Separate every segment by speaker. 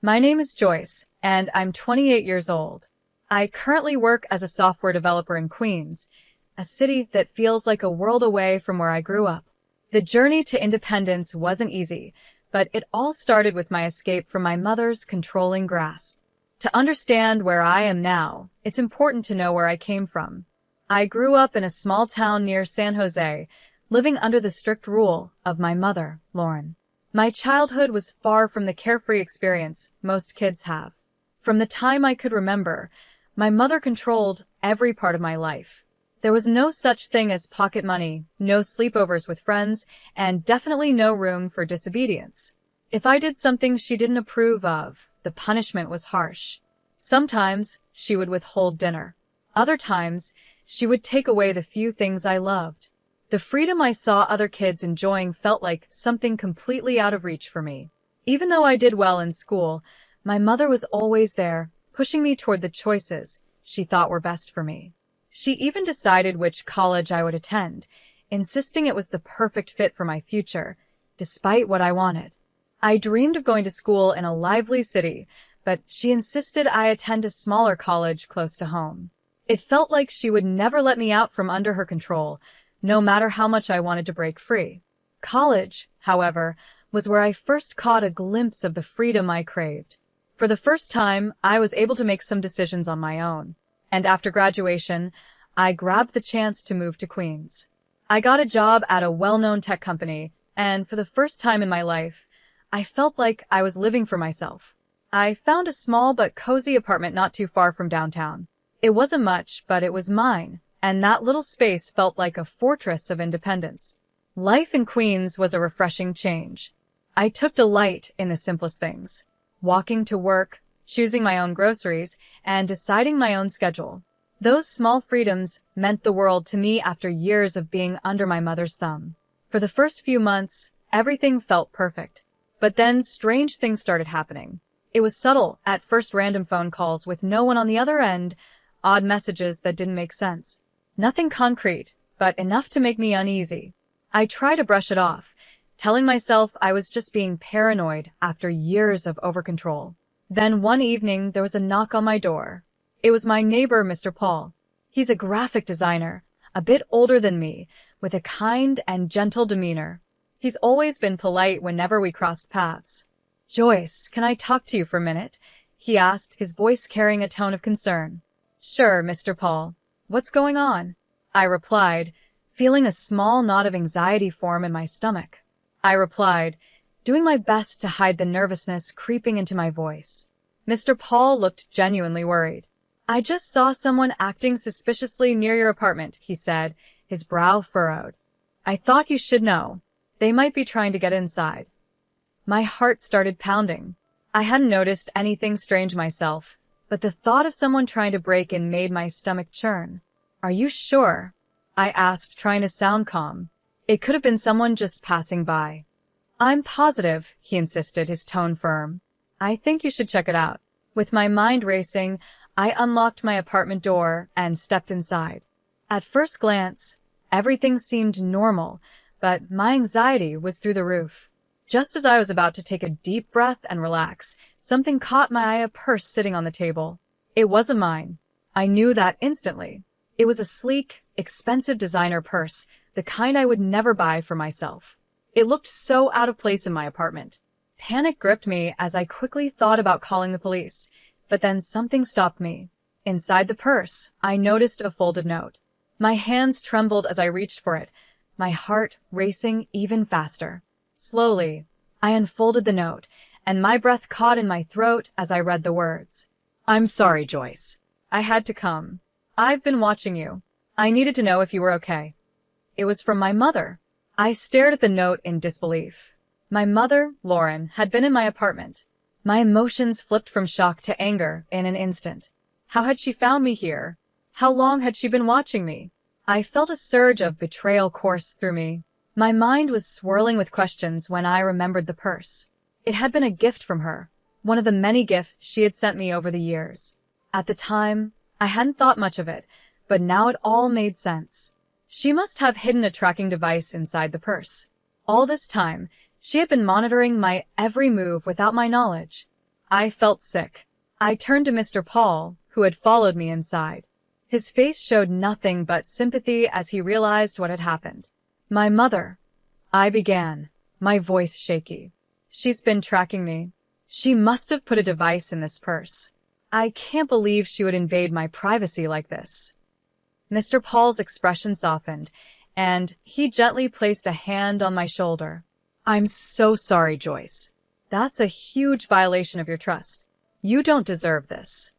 Speaker 1: My name is Joyce, and I'm 28 years old. I currently work as a software developer in Queens, a city that feels like a world away from where I grew up. The journey to independence wasn't easy, but it all started with my escape from my mother's controlling grasp. To understand where I am now, it's important to know where I came from. I grew up in a small town near San Jose, living under the strict rule of my mother, Lauren. My childhood was far from the carefree experience most kids have. From the time I could remember, my mother controlled every part of my life. There was no such thing as pocket money, no sleepovers with friends, and definitely no room for disobedience. If I did something she didn't approve of, the punishment was harsh. Sometimes she would withhold dinner. Other times, she would take away the few things I loved. The freedom I saw other kids enjoying felt like something completely out of reach for me. Even though I did well in school, my mother was always there, pushing me toward the choices she thought were best for me. She even decided which college I would attend, insisting it was the perfect fit for my future, despite what I wanted. I dreamed of going to school in a lively city, but she insisted I attend a smaller college close to home. It felt like she would never let me out from under her control, no matter how much I wanted to break free. College, however, was where I first caught a glimpse of the freedom I craved. For the first time, I was able to make some decisions on my own. And after graduation, I grabbed the chance to move to Queens. I got a job at a well-known tech company, and for the first time in my life, I felt like I was living for myself. I found a small but cozy apartment not too far from downtown. It wasn't much, but it was mine, and that little space felt like a fortress of independence. Life in Queens was a refreshing change. I took delight in the simplest things: walking to work, choosing my own groceries, and deciding my own schedule. Those small freedoms meant the world to me after years of being under my mother's thumb. For the first few months, everything felt perfect. But then strange things started happening. It was subtle, at first random phone calls with no one on the other end, odd messages that didn't make sense. Nothing concrete, but enough to make me uneasy. I tried to brush it off, telling myself I was just being paranoid after years of overcontrol. Then one evening, there was a knock on my door. It was my neighbor, Mr. Paul. He's a graphic designer, a bit older than me, with a kind and gentle demeanor. He's always been polite whenever we crossed paths. "Joyce, can I talk to you for a minute?" he asked, his voice carrying a tone of concern. "Sure, Mr. Paul. What's going on?" I replied, feeling a small knot of anxiety form in my stomach. Doing my best to hide the nervousness creeping into my voice. Mr. Paul looked genuinely worried. "I just saw someone acting suspiciously near your apartment," he said, his brow furrowed. "I thought you should know. They might be trying to get inside." My heart started pounding. I hadn't noticed anything strange myself, but the thought of someone trying to break in made my stomach churn. "Are you sure?" I asked, trying to sound calm. It could have been someone just passing by. "I'm positive," he insisted, his tone firm. "I think you should check it out." With my mind racing, I unlocked my apartment door and stepped inside. At first glance, everything seemed normal, but my anxiety was through the roof. Just as I was about to take a deep breath and relax, something caught my eye: a purse sitting on the table. It wasn't mine. I knew that instantly. It was a sleek, expensive designer purse, the kind I would never buy for myself. It looked so out of place in my apartment. Panic gripped me as I quickly thought about calling the police, but then something stopped me. Inside the purse, I noticed a folded note. My hands trembled as I reached for it, my heart racing even faster. Slowly, I unfolded the note, and my breath caught in my throat as I read the words. "I'm sorry, Joyce. I had to come. I've been watching you. I needed to know if you were okay." It was from my mother. I stared at the note in disbelief. My mother, Lauren, had been in my apartment. My emotions flipped from shock to anger in an instant. How had she found me here? How long had she been watching me? I felt a surge of betrayal course through me. My mind was swirling with questions when I remembered the purse. It had been a gift from her, one of the many gifts she had sent me over the years. At the time, I hadn't thought much of it, but now it all made sense. She must have hidden a tracking device inside the purse. All this time, she had been monitoring my every move without my knowledge. I felt sick. I turned to Mr. Paul, who had followed me inside. His face showed nothing but sympathy as he realized what had happened. My mother, I began, my voice shaky. She's been tracking me. She must have put a device in this purse. I can't believe she would invade my privacy like this. Mr. Paul's expression softened, and he gently placed a hand on my shoulder. I'm so sorry, Joyce. That's a huge violation of your trust. You don't deserve this.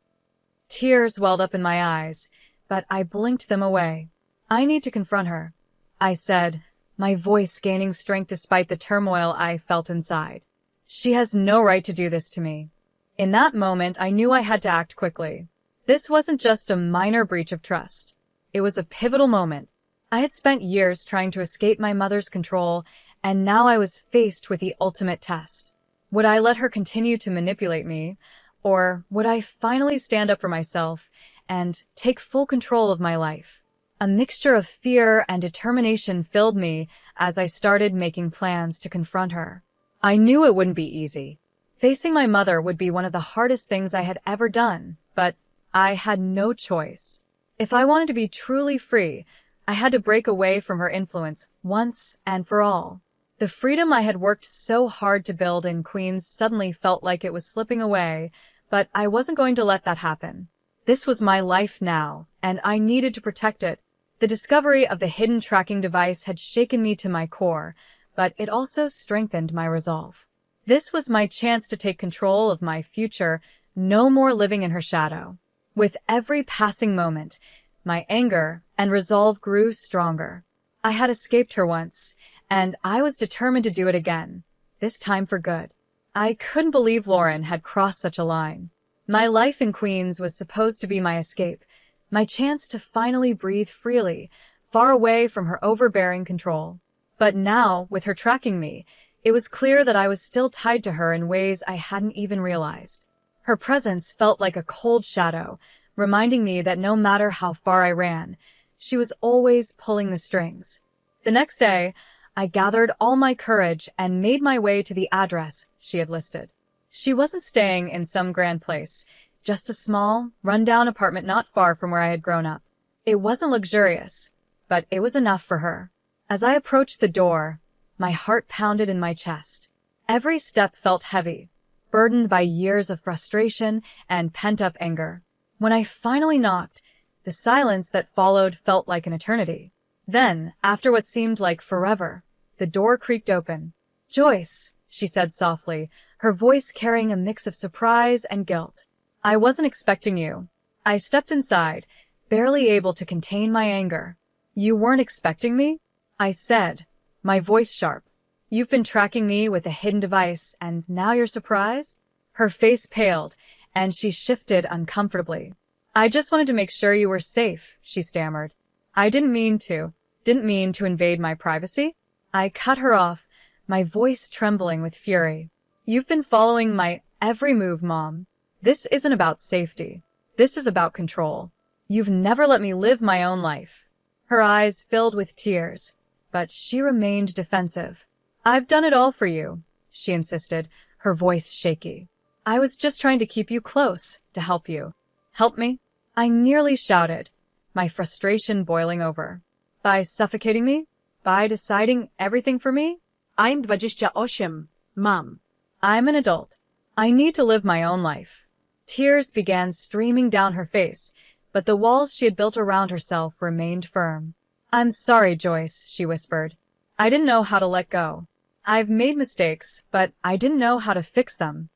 Speaker 1: Tears welled up in my eyes, but I blinked them away. I need to confront her, I said, my voice gaining strength despite the turmoil I felt inside. She has no right to do this to me. In that moment, I knew I had to act quickly. This wasn't just a minor breach of trust. It was a pivotal moment. I had spent years trying to escape my mother's control, and now I was faced with the ultimate test. Would I let her continue to manipulate me, or would I finally stand up for myself and take full control of my life? A mixture of fear and determination filled me as I started making plans to confront her. I knew it wouldn't be easy. Facing my mother would be one of the hardest things I had ever done, but I had no choice. If I wanted to be truly free, I had to break away from her influence once and for all. The freedom I had worked so hard to build in Queens suddenly felt like it was slipping away, but I wasn't going to let that happen. This was my life now, and I needed to protect it. The discovery of the hidden tracking device had shaken me to my core, but it also strengthened my resolve. This was my chance to take control of my future, no more living in her shadow. With every passing moment, my anger and resolve grew stronger. I had escaped her once, and I was determined to do it again, this time for good. I couldn't believe Lauren had crossed such a line. My life in Queens was supposed to be my escape, my chance to finally breathe freely, far away from her overbearing control. But now, with her tracking me, it was clear that I was still tied to her in ways I hadn't even realized. Her presence felt like a cold shadow, reminding me that no matter how far I ran, she was always pulling the strings. The next day, I gathered all my courage and made my way to the address she had listed. She wasn't staying in some grand place, just a small, run-down apartment not far from where I had grown up. It wasn't luxurious, but it was enough for her. As I approached the door, my heart pounded in my chest. Every step felt heavy, burdened by years of frustration and pent-up anger. When I finally knocked, the silence that followed felt like an eternity. Then, after what seemed like forever, the door creaked open. "Joyce," she said softly, her voice carrying a mix of surprise and guilt. "I wasn't expecting you." I stepped inside, barely able to contain my anger. "You weren't expecting me?" I said, my voice sharp. "You've been tracking me with a hidden device, and now you're surprised?" Her face paled, and she shifted uncomfortably. "I just wanted to make sure you were safe," she stammered. "I didn't mean to invade my privacy." I cut her off, my voice trembling with fury. "You've been following my every move, Mom. This isn't about safety. This is about control. You've never let me live my own life." Her eyes filled with tears, but she remained defensive. "I've done it all for you," she insisted, her voice shaky. "I was just trying to keep you close, to help you." "Help me?" I nearly shouted, my frustration boiling over. "By suffocating me? By deciding everything for me?"
Speaker 2: I'm 28, Mom.
Speaker 1: I'm an adult. I need to live my own life. Tears began streaming down her face, but the walls she had built around herself remained firm. "I'm sorry, Joyce," she whispered. "I didn't know how to let go. I've made mistakes, but I didn't know how to fix them."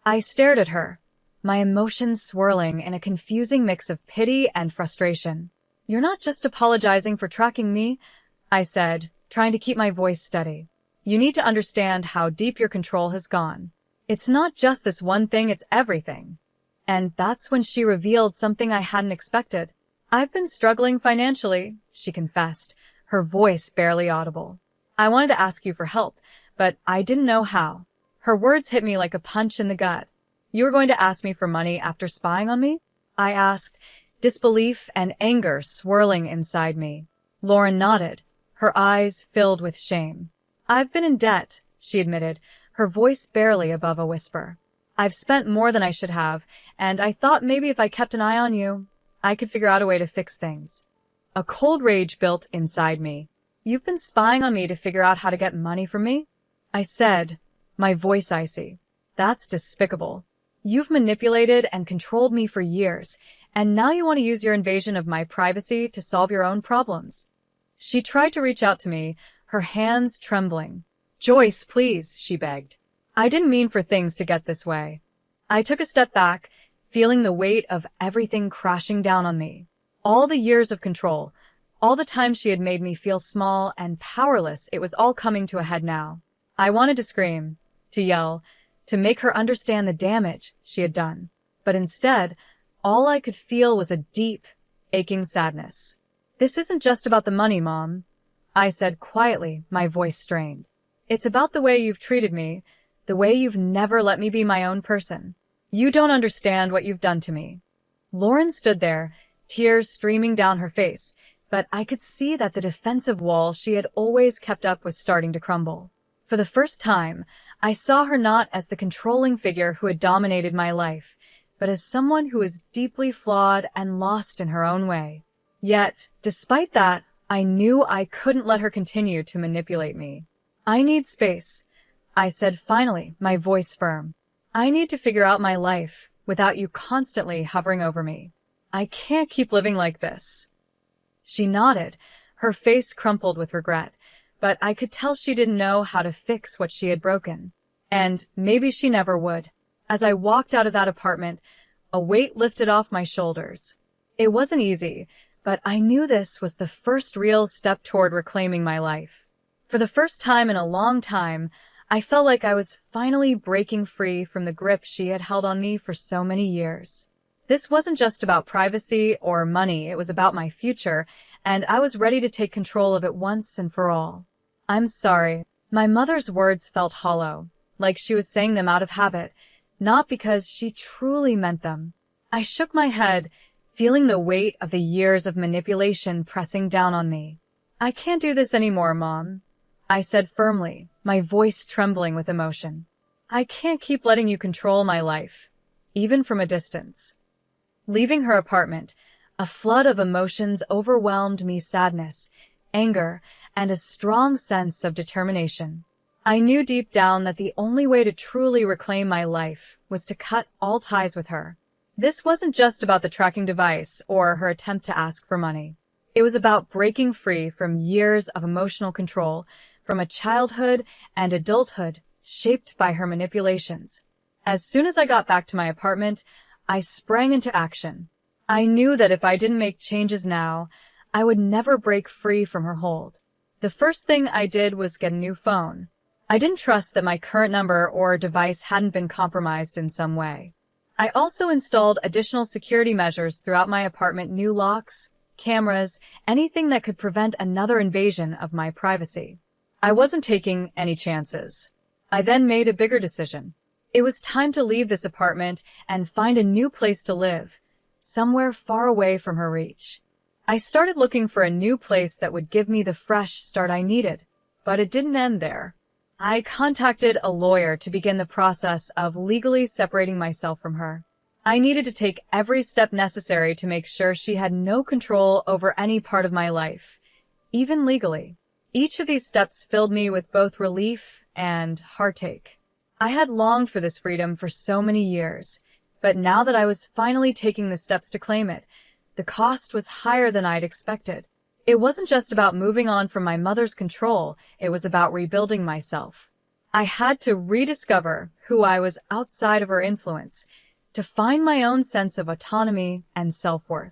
Speaker 1: I stared at her, my emotions swirling in a confusing mix of pity and frustration. "You're not just apologizing for tracking me," I said, trying to keep my voice steady. "You need to understand how deep your control has gone. It's not just this one thing, it's everything." And that's when she revealed something I hadn't expected. "I've been struggling financially," she confessed, her voice barely audible. "I wanted to ask you for help, but I didn't know how." Her words hit me like a punch in the gut. "You were going to ask me for money after spying on me?" I asked, disbelief and anger swirling inside me. Lauren nodded, her eyes filled with shame. "I've been in debt," she admitted, her voice barely above a whisper. I've spent more than I should have, and I thought maybe if I kept an eye on you, I could figure out a way to fix things. A cold rage built inside me. You've been spying on me to figure out how to get money from me? I said, my voice icy. That's despicable. You've manipulated and controlled me for years, and now you want to use your invasion of my privacy to solve your own problems. She tried to reach out to me, her hands trembling. Joyce, please, she begged. I didn't mean for things to get this way. I took a step back, feeling the weight of everything crashing down on me. All the years of control, all the time she had made me feel small and powerless, it was all coming to a head now. I wanted to scream, to yell, to make her understand the damage she had done. But instead, all I could feel was a deep, aching sadness. This isn't just about the money, Mom, I said quietly, my voice strained. It's about the way you've treated me, the way you've never let me be my own person. You don't understand what you've done to me. Lauren stood there, tears streaming down her face, but I could see that the defensive wall she had always kept up was starting to crumble. For the first time, I saw her not as the controlling figure who had dominated my life, but as someone who was deeply flawed and lost in her own way. Yet, despite that, I knew I couldn't let her continue to manipulate me. I need space, I said finally, my voice firm. I need to figure out my life without you constantly hovering over me. I can't keep living like this. She nodded, her face crumpled with regret, but I could tell she didn't know how to fix what she had broken. And maybe she never would. As I walked out of that apartment, a weight lifted off my shoulders. It wasn't easy, but I knew this was the first real step toward reclaiming my life. For the first time in a long time, I felt like I was finally breaking free from the grip she had held on me for so many years. This wasn't just about privacy or money, it was about my future, and I was ready to take control of it once and for all. I'm sorry. My mother's words felt hollow, like she was saying them out of habit, not because she truly meant them. I shook my head, feeling the weight of the years of manipulation pressing down on me. I can't do this anymore, Mom, I said firmly, my voice trembling with emotion. I can't keep letting you control my life, even from a distance. Leaving her apartment, a flood of emotions overwhelmed me: sadness, anger, and a strong sense of determination. I knew deep down that the only way to truly reclaim my life was to cut all ties with her. This wasn't just about the tracking device or her attempt to ask for money. It was about breaking free from years of emotional control, from a childhood and adulthood shaped by her manipulations. As soon as I got back to my apartment, I sprang into action. I knew that if I didn't make changes now, I would never break free from her hold. The first thing I did was get a new phone. I didn't trust that my current number or device hadn't been compromised in some way. I also installed additional security measures throughout my apartment: new locks, cameras, anything that could prevent another invasion of my privacy. I wasn't taking any chances. I then made a bigger decision. It was time to leave this apartment and find a new place to live, somewhere far away from her reach. I started looking for a new place that would give me the fresh start I needed, but it didn't end there. I contacted a lawyer to begin the process of legally separating myself from her. I needed to take every step necessary to make sure she had no control over any part of my life, even legally. Each of these steps filled me with both relief and heartache. I had longed for this freedom for so many years, but now that I was finally taking the steps to claim it, the cost was higher than I'd expected. It wasn't just about moving on from my mother's control, it was about rebuilding myself. I had to rediscover who I was outside of her influence, to find my own sense of autonomy and self-worth.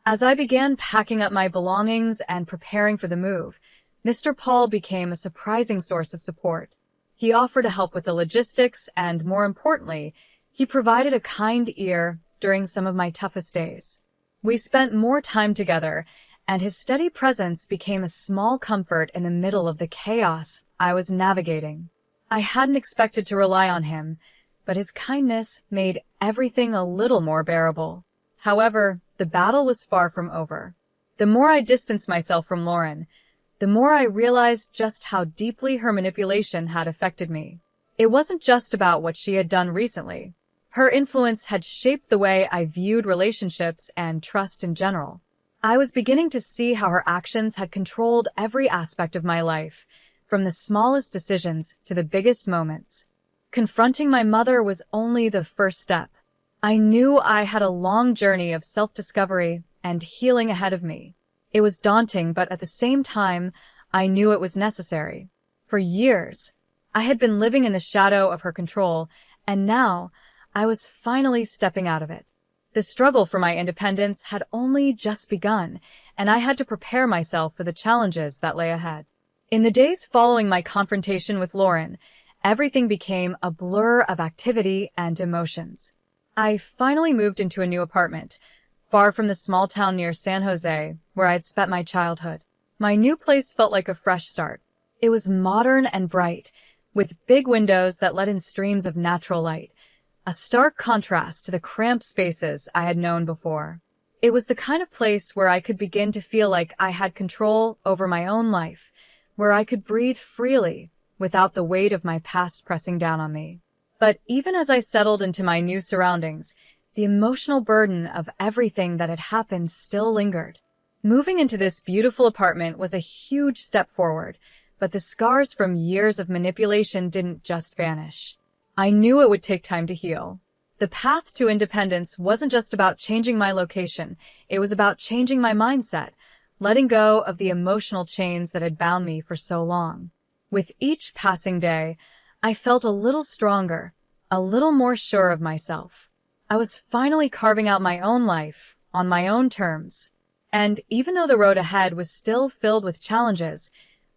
Speaker 1: As I began packing up my belongings and preparing for the move, Mr. Paul became a surprising source of support. He offered to help with the logistics and, more importantly, he provided a kind ear during some of my toughest days. We spent more time together, and his steady presence became a small comfort in the middle of the chaos I was navigating. I hadn't expected to rely on him, but his kindness made everything a little more bearable. However, the battle was far from over. The more I distanced myself from Lauren, the more I realized just how deeply her manipulation had affected me. It wasn't just about what she had done recently. Her influence had shaped the way I viewed relationships and trust in general. I was beginning to see how her actions had controlled every aspect of my life, from the smallest decisions to the biggest moments. Confronting my mother was only the first step. I knew I had a long journey of self-discovery and healing ahead of me. It was daunting, but at the same time, I knew it was necessary. For years, I had been living in the shadow of her control, and now I was finally stepping out of it. The struggle for my independence had only just begun, and I had to prepare myself for the challenges that lay ahead. In the days following my confrontation with Lauren, everything became a blur of activity and emotions. I finally moved into a new apartment, far from the small town near San Jose, where I had spent my childhood. My new place felt like a fresh start. It was modern and bright, with big windows that let in streams of natural light, a stark contrast to the cramped spaces I had known before. It was the kind of place where I could begin to feel like I had control over my own life, where I could breathe freely without the weight of my past pressing down on me. But even as I settled into my new surroundings, the emotional burden of everything that had happened still lingered. Moving into this beautiful apartment was a huge step forward, but the scars from years of manipulation didn't just vanish. I knew it would take time to heal. The path to independence wasn't just about changing my location, it was about changing my mindset, letting go of the emotional chains that had bound me for so long. With each passing day, I felt a little stronger, a little more sure of myself. I was finally carving out my own life, on my own terms. And even though the road ahead was still filled with challenges,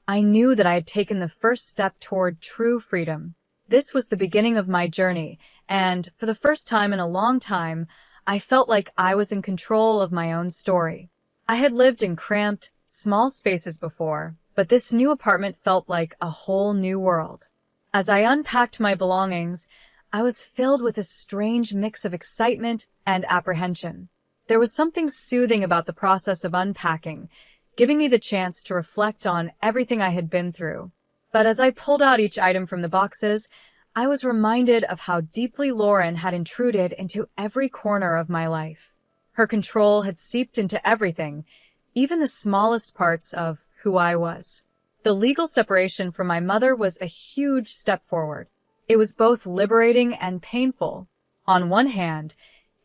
Speaker 1: I knew that I had taken the first step toward true freedom. This was the beginning of my journey, and for the first time in a long time, I felt like I was in control of my own story. I had lived in cramped, small spaces before, but this new apartment felt like a whole new world. As I unpacked my belongings, I was filled with a strange mix of excitement and apprehension. There was something soothing about the process of unpacking, giving me the chance to reflect on everything I had been through. But as I pulled out each item from the boxes, I was reminded of how deeply Lauren had intruded into every corner of my life. Her control had seeped into everything, even the smallest parts of who I was. The legal separation from my mother was a huge step forward. It was both liberating and painful. On one hand,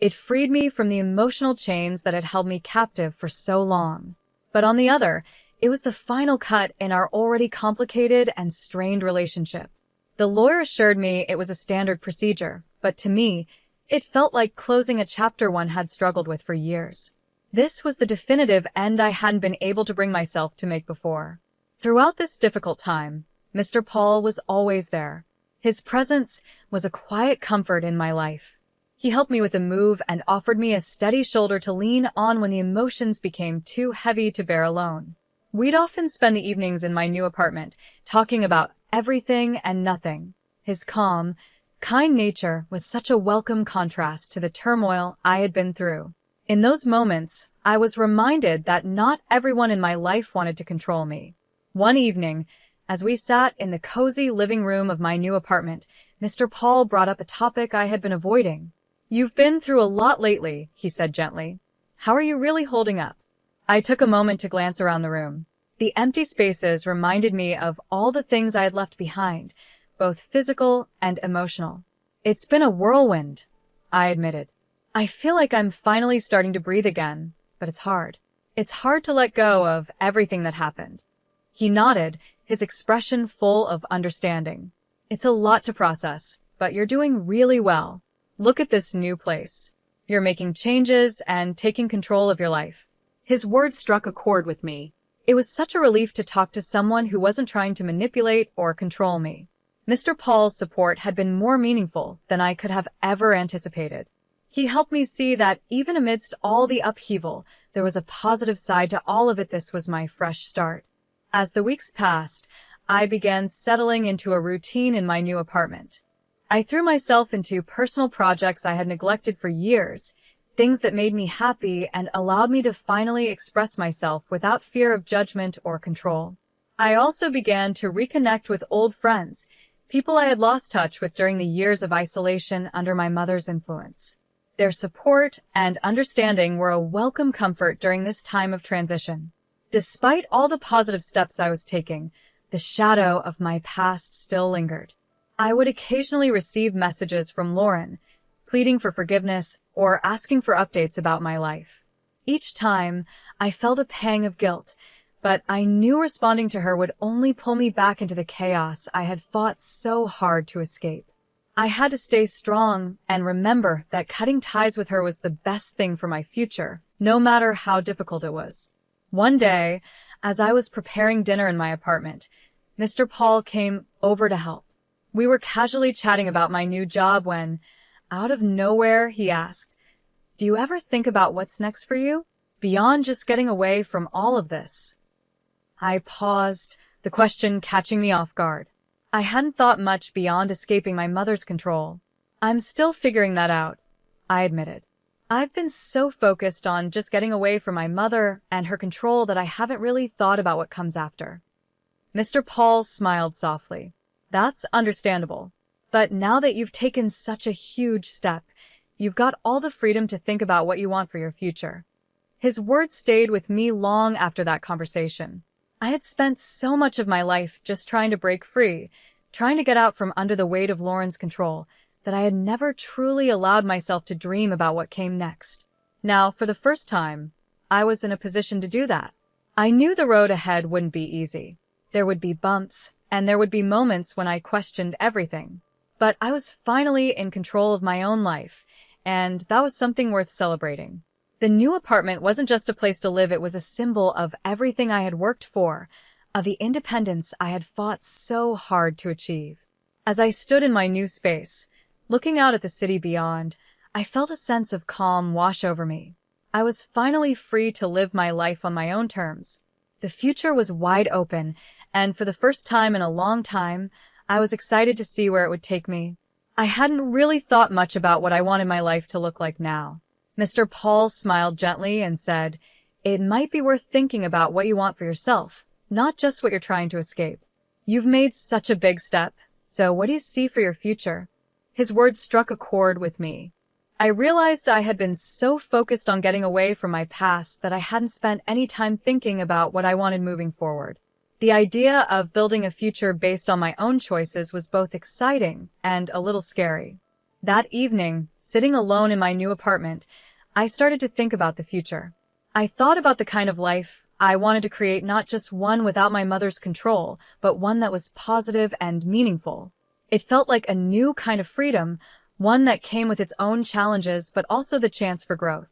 Speaker 1: it freed me from the emotional chains that had held me captive for so long. But on the other, it was the final cut in our already complicated and strained relationship. The lawyer assured me it was a standard procedure, but to me, it felt like closing a chapter one had struggled with for years. This was the definitive end I hadn't been able to bring myself to make before. Throughout this difficult time, Mr. Paul was always there. His presence was a quiet comfort in my life. He helped me with the move and offered me a steady shoulder to lean on when the emotions became too heavy to bear alone. We'd often spend the evenings in my new apartment, talking about everything and nothing. His calm, kind nature was such a welcome contrast to the turmoil I had been through. In those moments, I was reminded that not everyone in my life wanted to control me. One evening, as we sat in the cozy living room of my new apartment, Mr. Paul brought up a topic I had been avoiding. "You've been through a lot lately," he said gently. "How are you really holding up?" I took a moment to glance around the room. The empty spaces reminded me of all the things I had left behind, both physical and emotional. "It's been a whirlwind," I admitted. "I feel like I'm finally starting to breathe again, but it's hard. It's hard to let go of everything that happened." He nodded, his expression full of understanding. "It's a lot to process, but you're doing really well. Look at this new place. You're making changes and taking control of your life."
Speaker 2: His words struck a chord with me.
Speaker 1: It was such a relief to talk to someone who wasn't trying to manipulate or control me. Mr. Paul's support had been more meaningful than I could have ever anticipated. He helped me see that even amidst all the upheaval, there was a positive side to all of it. This was my fresh start. As the weeks passed, I began settling into a routine in my new apartment. I threw myself into personal projects I had neglected for years, things that made me happy and allowed me to finally express myself without fear of judgment or control. I also began to reconnect with old friends, People I had lost touch with during the years of isolation under my mother's influence. Their support and understanding were a welcome comfort during this time of transition. Despite all the positive steps I was taking, the shadow of my past still lingered. I would occasionally receive messages from Lauren, pleading for forgiveness or asking for updates about my life. Each time, I felt a pang of guilt, but I knew responding to her would only pull me back into the chaos I had fought so hard to escape. I had to stay strong and remember that cutting ties with her was the best thing for my future, no matter how difficult it was. One day, as I was preparing dinner in my apartment, Mr. Paul came over to help. We were casually chatting about my new job when, out of nowhere, he asked, "Do you ever think about what's next for you? Beyond just getting away from all of this?" I paused, the question catching me off guard. I hadn't thought much beyond escaping my mother's control. "I'm still figuring that out," I admitted. "I've been so focused on just getting away from my mother and her control that I haven't really thought about what comes after." Mr. Paul smiled softly. "That's understandable. But now that you've taken such a huge step, you've got all the freedom to think about what you want for your future." His words stayed with me long after that conversation. I had spent so much of my life just trying to break free, trying to get out from under the weight of Lauren's control, that I had never truly allowed myself to dream about what came next. Now, for the first time, I was in a position to do that. I knew the road ahead wouldn't be easy. There would be bumps, and there would be moments when I questioned everything. But I was finally in control of my own life, and that was something worth celebrating. The new apartment wasn't just a place to live, it was a symbol of everything I had worked for, of the independence I had fought so hard to achieve. As I stood in my new space, looking out at the city beyond, I felt a sense of calm wash over me. I was finally free to live my life on my own terms. The future was wide open, and for the first time in a long time, I was excited to see where it would take me. I hadn't really thought much about what I wanted my life to look like now. Mr. Paul smiled gently and said, "It might be worth thinking about what you want for yourself, not just what you're trying to escape. You've made such a big step, so what do you see for your future?" His words struck a chord with me. I realized I had been so focused on getting away from my past that I hadn't spent any time thinking about what I wanted moving forward. The idea of building a future based on my own choices was both exciting and a little scary. That evening, sitting alone in my new apartment, I started to think about the future. I thought about the kind of life I wanted to create, not just one without my mother's control, but one that was positive and meaningful. It felt like a new kind of freedom, one that came with its own challenges but also the chance for growth.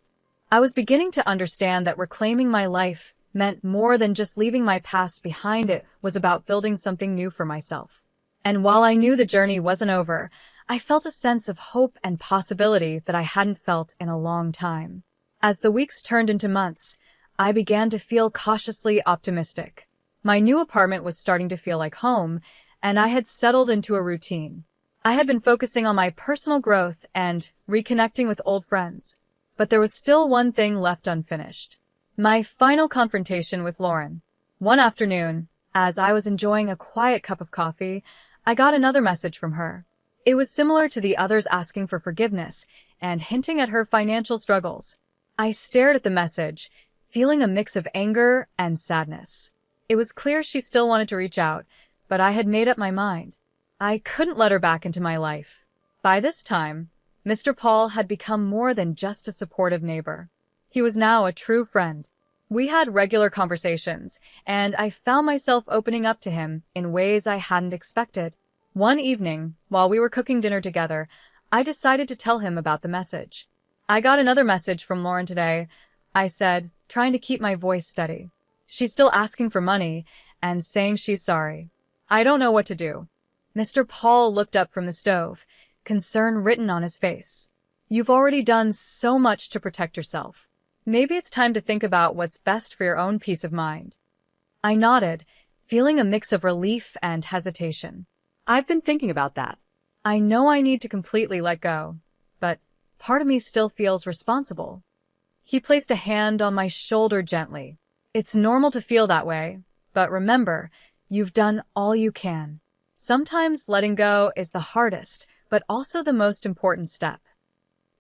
Speaker 1: I was beginning to understand that reclaiming my life meant more than just leaving my past behind. It was about building something new for myself. And while I knew the journey wasn't over, I felt a sense of hope and possibility that I hadn't felt in a long time. As the weeks turned into months, I began to feel cautiously optimistic. My new apartment was starting to feel like home, and I had settled into a routine. I had been focusing on my personal growth and reconnecting with old friends. But there was still one thing left unfinished. My final confrontation with Lauren. One afternoon, as I was enjoying a quiet cup of coffee, I got another message from her. It was similar to the others, asking for forgiveness and hinting at her financial struggles. I stared at the message, feeling a mix of anger and sadness. It was clear she still wanted to reach out, but I had made up my mind. I couldn't let her back into my life. By this time, Mr. Paul had become more than just a supportive neighbor. He was now a true friend. We had regular conversations, and I found myself opening up to him in ways I hadn't expected. One evening, while we were cooking dinner together, I decided to tell him about the message. "I got another message from Lauren today," I said, trying to keep my voice steady. "She's still asking for money and saying she's sorry. I don't know what to do." Mr. Paul looked up from the stove, concern written on his face. "You've already done so much to protect yourself. Maybe it's time to think about what's best for your own peace of mind." I nodded, feeling a mix of relief and hesitation.
Speaker 2: I've been thinking about that.
Speaker 1: I know I need to completely let go, but part of me still feels responsible. He placed a hand on my shoulder gently. "It's normal to feel that way, but remember, you've done all you can. Sometimes letting go is the hardest, but also the most important step.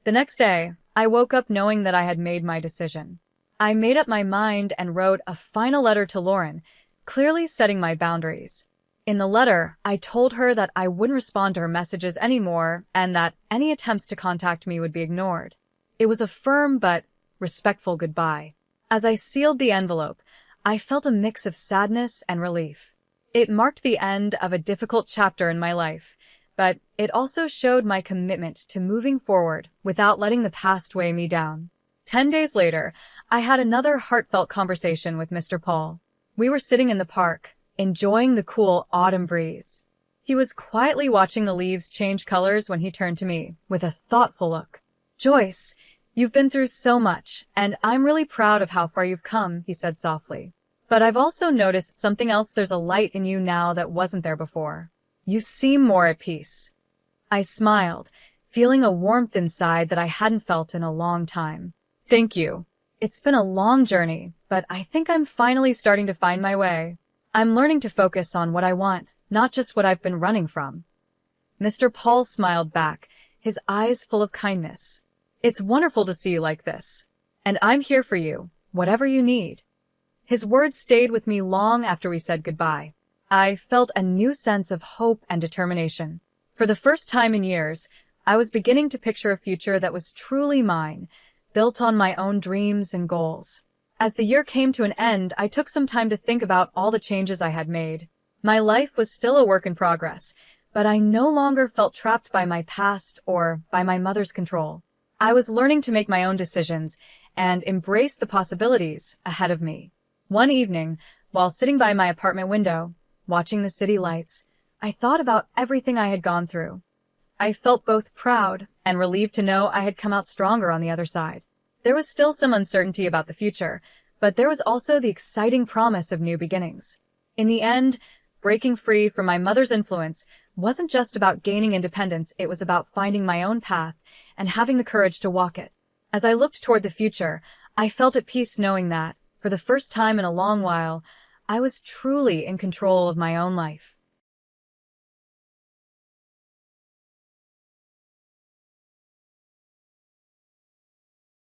Speaker 1: The next day, I woke up knowing that I had made my decision. I made up my mind and wrote a final letter to Lauren, clearly setting my boundaries. In the letter, I told her that I wouldn't respond to her messages anymore and that any attempts to contact me would be ignored. It was a firm but respectful goodbye. As I sealed the envelope, I felt a mix of sadness and relief. It marked the end of a difficult chapter in my life, but it also showed my commitment to moving forward without letting the past weigh me down. 10 days later, I had another heartfelt conversation with Mr. Paul. We were sitting in the park, enjoying the cool autumn breeze. He was quietly watching the leaves change colors when he turned to me with a thoughtful look. "Joyce, you've been through so much, and I'm really proud of how far you've come," he said softly. "But I've also noticed something else. There's a light in you now that wasn't there before. You seem more at peace." I smiled, feeling a warmth inside that I hadn't felt in a long time. "Thank you. It's been a long journey, but I think I'm finally starting to find my way. I'm learning to focus on what I want, not just what I've been running from." Mr. Paul smiled back, his eyes full of kindness. "It's wonderful to see you like this. And I'm here for you, whatever you need." His words stayed with me long after we said goodbye. I felt a new sense of hope and determination. For the first time in years, I was beginning to picture a future that was truly mine, built on my own dreams and goals. As the year came to an end, I took some time to think about all the changes I had made. My life was still a work in progress, but I no longer felt trapped by my past or by my mother's control. I was learning to make my own decisions and embrace the possibilities ahead of me. One evening, while sitting by my apartment window, watching the city lights, I thought about everything I had gone through. I felt both proud and relieved to know I had come out stronger on the other side. There was still some uncertainty about the future, but there was also the exciting promise of new beginnings. In the end, breaking free from my mother's influence wasn't just about gaining independence, it was about finding my own path and having the courage to walk it. As I looked toward the future, I felt at peace knowing that, for the first time in a long while, I was truly in control of my own life.